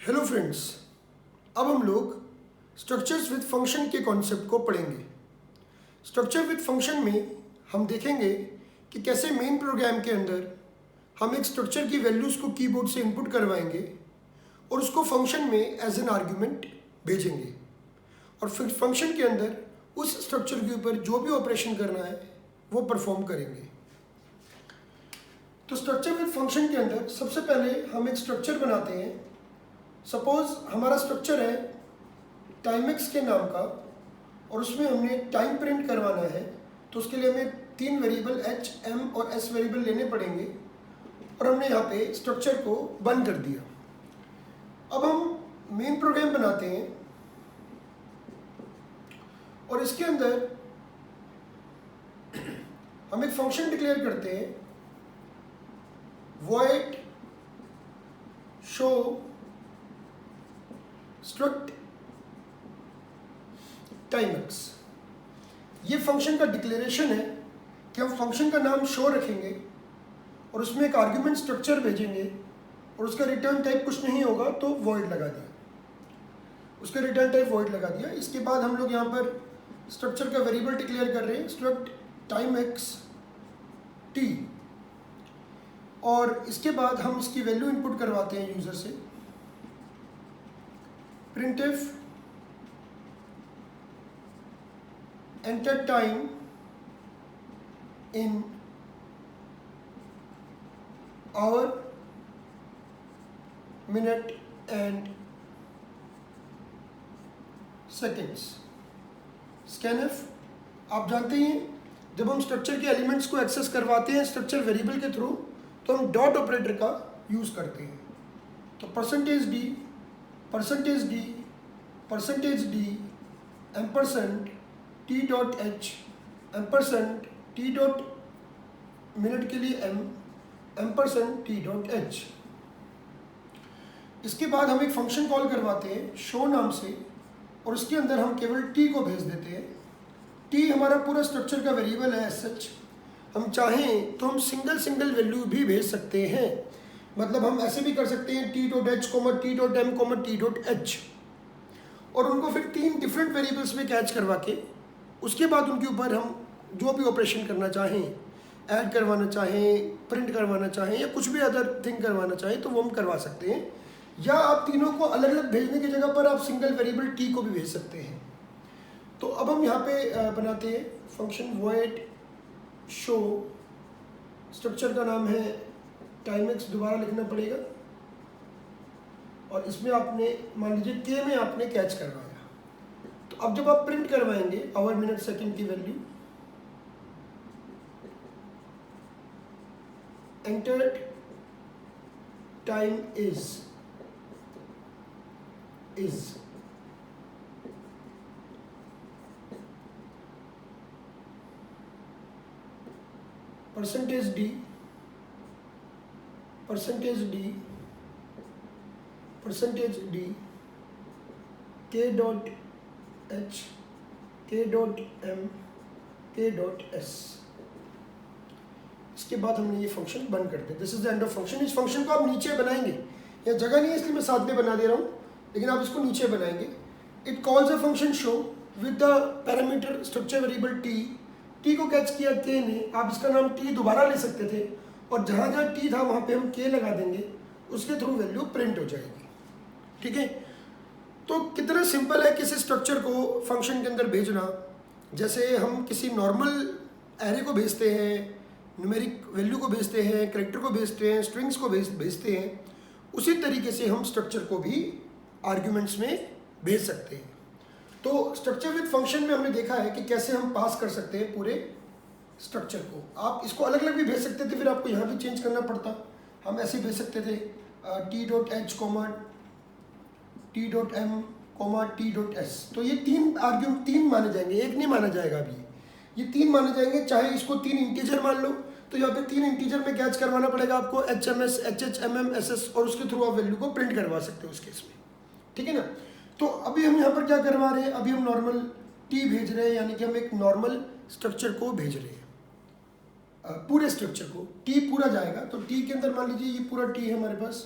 Hello friends, अब हम लोग स्ट्रक्चर्स विद फंक्शन के कॉन्सेप्ट को पढ़ेंगे। स्ट्रक्चर विद फंक्शन में हम देखेंगे कि कैसे मेन प्रोग्राम के अंदर हम एक स्ट्रक्चर की वैल्यूज़ को कीबोर्ड से इनपुट करवाएंगे और उसको फंक्शन में एज एन आर्ग्यूमेंट भेजेंगे और फिर फंक्शन के अंदर उस स्ट्रक्चर के ऊपर जो भी ऑपरेशन करना है वो परफॉर्म करेंगे। तो स्ट्रक्चर विद फंक्शन के अंदर सबसे पहले हम एक स्ट्रक्चर बनाते हैं। सपोज हमारा स्ट्रक्चर है टाइम एक्स के नाम का और उसमें हमने टाइम प्रिंट करवाना है, तो उसके लिए हमें 3 वेरिएबल एच, एम और एस वेरिएबल लेने पड़ेंगे और हमने यहाँ पे स्ट्रक्चर को बंद कर दिया। अब हम मेन प्रोग्राम बनाते हैं और इसके अंदर हम एक फंक्शन डिक्लेयर करते हैं, void show struct timex। ये फंक्शन का डिक्लेरेशन है कि हम फंक्शन का नाम शो रखेंगे और उसमें एक आर्ग्यूमेंट स्ट्रक्चर भेजेंगे और उसका रिटर्न टाइप कुछ नहीं होगा तो void लगा दिया, उसका रिटर्न टाइप void लगा दिया। इसके बाद हम लोग यहाँ पर स्ट्रक्चर का वेरिएबल डिक्लेयर कर रहे हैं struct timex t और इसके बाद हम इसकी वैल्यू इनपुट करवाते हैं यूज़र से। printf enter time in hour, minute and seconds। scanf आप जानते हैं जब हम स्ट्रक्चर के एलिमेंट्स को एक्सेस करवाते हैं स्ट्रक्चर वेरिएबल के थ्रू तो हम डॉट ऑपरेटर का यूज़ करते हैं। तो percentage D, percentage D, percentage D, ampersand T dot H, ampersand T dot minute के लिए M, ampersand T dot H. इसके बाद हम एक फंक्शन कॉल करवाते हैं शो नाम से और उसके अंदर हम केवल टी को भेज देते हैं। टी हमारा पूरा स्ट्रक्चर का वेरिएबल है। एज सच हम चाहें तो हम सिंगल वैल्यू भी भेज सकते हैं, मतलब हम ऐसे भी कर सकते हैं T dot H comma T dot M comma T dot H और उनको फिर 3 डिफरेंट वेरिएबल्स में कैच करवा के उसके बाद उनके ऊपर हम जो भी ऑपरेशन करना चाहें, ऐड करवाना चाहें, प्रिंट करवाना चाहें या कुछ भी अदर थिंग करवाना चाहें तो वो हम करवा सकते हैं। या आप तीनों को अलग अलग भेजने की जगह पर आप सिंगल वेरिएबल टी को भी भेज सकते हैं। तो अब हम यहाँ पे बनाते हैं फंक्शन void शो, स्ट्रक्चर का नाम है टाइम एक्स, दोबारा लिखना पड़ेगा और इसमें आपने मान लीजिए के में आपने कैच करवाया। तो अब जब आप प्रिंट करवाएंगे आवर, मिनट, सेकंड की value, entered time is percentage D, percentage D, percentage D, के डॉट एच, के डॉट एम, के डॉट एस। इसके बाद हमने ये फंक्शन बंद कर दिया। This is the end of function. इस फंक्शन को आप नीचे बनाएंगे, या जगह नहीं है इसलिए मैं साथ में बना दे रहा हूँ, लेकिन आप इसको नीचे बनाएंगे। It calls a function show with the parameter structure variable T. T को कैच किया के ने, आप इसका नाम टी दोबारा ले सकते थे और जहाँ जहाँ टी था वहाँ पे हम के लगा देंगे, उसके थ्रू वैल्यू प्रिंट हो जाएगी। ठीक है, तो कितना सिंपल है किसी स्ट्रक्चर को फंक्शन के अंदर भेजना। जैसे हम किसी नॉर्मल एरे को भेजते हैं, न्यूमेरिक वैल्यू को भेजते हैं, कैरेक्टर को भेजते हैं, स्ट्रिंग्स को भेजते हैं, उसी तरीके से हम स्ट्रक्चर को भी आर्ग्यूमेंट्स में भेज सकते हैं। तो स्ट्रक्चर विद फंक्शन में हमने देखा है कि कैसे हम पास कर सकते हैं पूरे स्ट्रक्चर को। आप इसको अलग अलग भी भेज सकते थे, फिर आपको यहाँ भी चेंज करना पड़ता। हम ऐसे भेज सकते थे T dot H comma T dot M comma T dot S. तो ये 3 माने जाएंगे, एक नहीं माना जाएगा अभी, ये 3 माने जाएंगे। चाहे इसको 3 इंटीजर मान लो तो यहाँ पे 3 इंटीजर में कैच करवाना पड़ेगा आपको, H M S, H H, M M, S S, और उसके थ्रू आप वैल्यू को प्रिंट करवा सकते हो उस केस में। ठीक है ना। तो अभी हम यहाँ पर क्या करवा रहे हैं, अभी हम नॉर्मल टी भेज रहे हैं, यानी कि हम एक नॉर्मल स्ट्रक्चर को भेज रहे हैं। पूरे स्ट्रक्चर को, टी पूरा जाएगा तो टी के अंदर मान लीजिए ये पूरा टी है हमारे पास,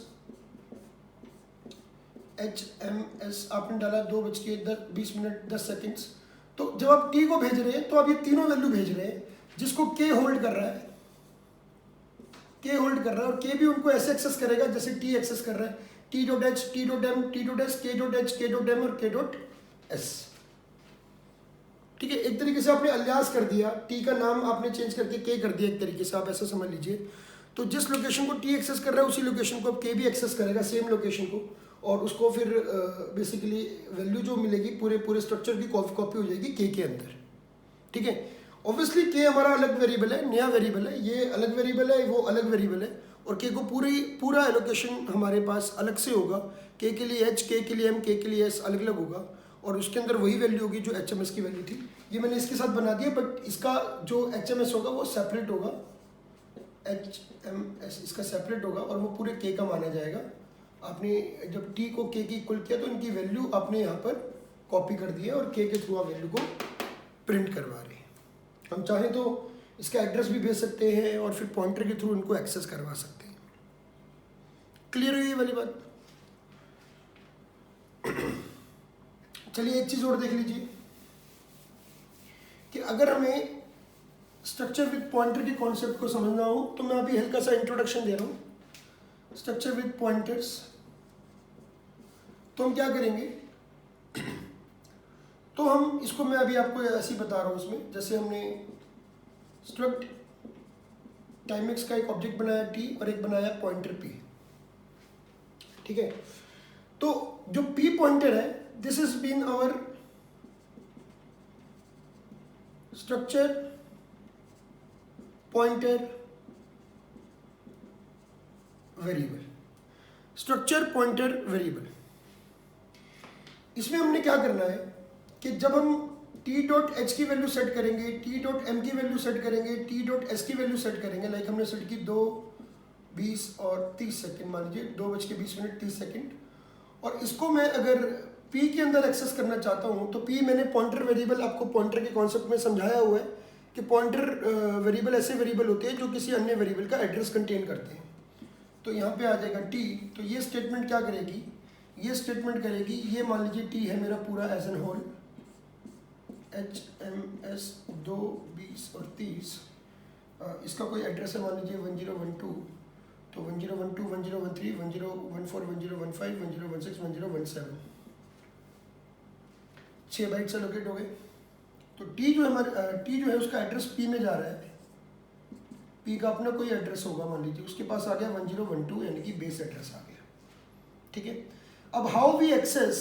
HMS आपने डाला 2:20 तो जब आप T को भेज रहे हैं तो आप ये तीनों वैल्यू भेज रहे हैं, जिसको K होल्ड कर रहा है, K होल्ड कर रहा है, और K भी उनको ऐसे एक्सेस करेगा जैसे T एक्सेस कर रहा है, T.H, T.M, T.S, K.H, K.M और K.S। ठीक है, एक तरीके से आपने अलियास कर दिया, T का नाम आपने चेंज करके K कर दिया, एक तरीके से आप ऐसा समझ लीजिए। तो जिस लोकेशन को T एक्सेस कर रहा है उसी लोकेशन को अब K भी एक्सेस करेगा, सेम लोकेशन को, और उसको फिर बेसिकली वैल्यू जो मिलेगी पूरे स्ट्रक्चर की कॉपी हो जाएगी K के अंदर। ठीक है, ऑब्वियसली K हमारा अलग वेरिएबल है, नया वेरिएबल है, ये अलग वेरिएबल है, वो अलग वेरिएबल है, और K को पूरा एलोकेशन हमारे पास अलग से होगा। K के लिए H, K के लिए M, K के लिए S अलग अलग होगा, और उसके अंदर वही वैल्यू होगी जो HMS की वैल्यू थी। ये मैंने इसके साथ बना दिया, बट इसका जो HMS होगा वो सेपरेट होगा, HMS इसका सेपरेट होगा, और वो पूरे K का माना जाएगा। आपने जब T को K की इक्वल किया तो इनकी वैल्यू आपने यहाँ पर कॉपी कर दी है, और K के थ्रू आप वैल्यू को प्रिंट करवा रहे हैं। हम चाहें तो इसका एड्रेस भी भेज सकते हैं, और फिर पॉइंटर के थ्रू इनको एक्सेस करवा सकते हैं। क्लियर हुई ये वाली बात? चलिए एक चीज़ और देख लीजिए कि अगर हमें स्ट्रक्चर विद पॉइंटर के कॉन्सेप्ट को समझना हो तो मैं अभी हल्का सा इंट्रोडक्शन दे रहा हूँ। स्ट्रक्चर विद पॉइंटर्स, तो हम क्या करेंगे, तो हम इसको मैं अभी आपको ऐसे ही बता रहा हूँ। इसमें जैसे हमने स्ट्रक्ट टाइमएक्स का एक ऑब्जेक्ट बनाया T और एक बनाया पॉइंटर P। ठीक है, तो जो P पॉइंटर है, this is been our structure pointer variable, structure pointer variable. इसमें हमने क्या करना है कि जब हम T.H की वैल्यू सेट करेंगे, T.M की वैल्यू सेट करेंगे, T.S की वैल्यू सेट करेंगे, लाइक हमने सेट की 2, 20 और 30 सेकेंड, मान लीजिए 2:20 30 सेकेंड, और इसको मैं अगर P के अंदर एक्सेस करना चाहता हूँ तो P मैंने पॉइंटर वेरिएबल, आपको पॉइंटर के कॉन्सेप्ट में समझाया हुआ है कि पॉइंटर वेरिएबल ऐसे वेरिएबल होते हैं जो किसी अन्य वेरिएबल का एड्रेस कंटेन करते हैं। तो यहाँ पे आ जाएगा T, तो ये स्टेटमेंट क्या करेगी, ये स्टेटमेंट करेगी, ये मान लीजिए T है मेरा पूरा एज एन होल, HMS 2, 20 और 30, इसका कोई एड्रेस है मान लीजिए 1012, तो 1012, 1013, 1014, 1015, 1016, 1017, 6 बाइट से लोकेट हो गए। तो T जो है उसका एड्रेस P में जा रहा है, P का अपना कोई एड्रेस होगा, मान लीजिए उसके पास आ गया 1012, यानी कि बेस एड्रेस आ गया। ठीक है, अब how we access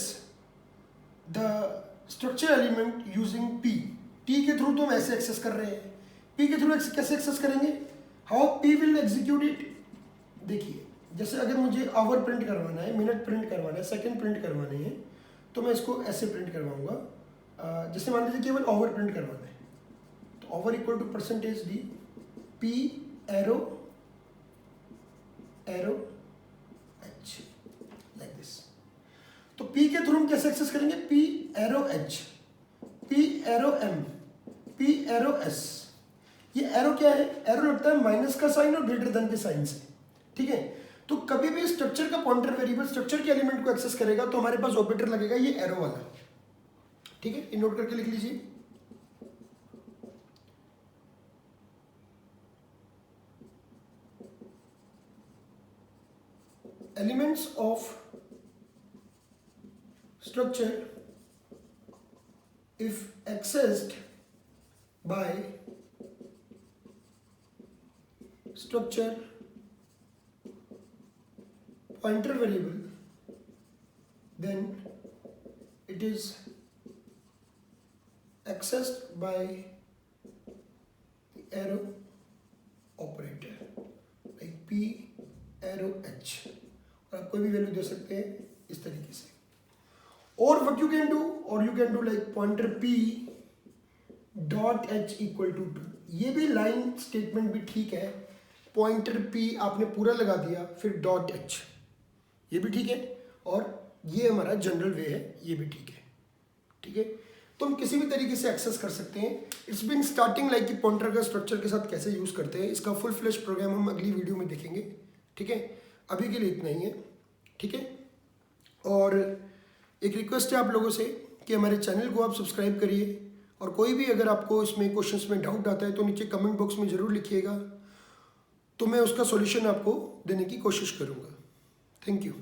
the structure element using P, T के थ्रू तो हम ऐसे एक्सेस कर रहे हैं, P के थ्रू कैसे एक्सेस करेंगे, how P will execute it. देखिए, जैसे अगर मुझे आवर प्रिंट करवाना है, मिनट प्रिंट करवाना है, सेकंड प्रिंट करवाने हैं, तो मैं इसको ऐसे प्रिंट करवाऊंगा। जैसे मान लीजिए केवल ओवर प्रिंट करवाना है, तो over equal to %d P arrow H, like this. तो P के थ्रू हम कैसे एक्सेस करेंगे, P arrow H, P arrow M, P arrow S। ये एरो क्या है, एरो लगता है माइनस का साइन और ग्रेटर देन के साइन से। ठीक है, तो कभी भी स्ट्रक्चर का पॉइंटर वेरिएबल स्ट्रक्चर के एलिमेंट को एक्सेस करेगा तो हमारे पास ऑपरेटर लगेगा ये एरो वाला। ठीक है, ये नोट करके लिख लीजिए। Elements of structure if accessed by structure pointer variable, then it is accessed by the arrow operator like P arrow H, और आप कोई भी वैल्यू दे सकते हैं इस तरीके से। और what you can do like pointer P dot H equal to 2, ये भी लाइन स्टेटमेंट भी ठीक है। पॉइंटर P आपने पूरा लगा दिया, फिर डॉट H, ये भी ठीक है, और ये हमारा जनरल वे है, ये भी ठीक है। ठीक है, तो हम किसी भी तरीके से एक्सेस कर सकते हैं। इट्स बीन स्टार्टिंग लाइक कि पॉइंटर का स्ट्रक्चर के साथ कैसे यूज़ करते हैं, इसका फुल फ्लैश प्रोग्राम हम अगली वीडियो में देखेंगे। ठीक है, अभी के लिए इतना ही है। ठीक है, और एक रिक्वेस्ट है आप लोगों से कि हमारे चैनल को आप सब्सक्राइब करिए, और कोई भी अगर आपको इसमें क्वेश्चंस में डाउट आता है तो नीचे कमेंट बॉक्स में ज़रूर लिखिएगा, तो मैं उसका सॉल्यूशन आपको देने की कोशिश करूँगा। Thank you.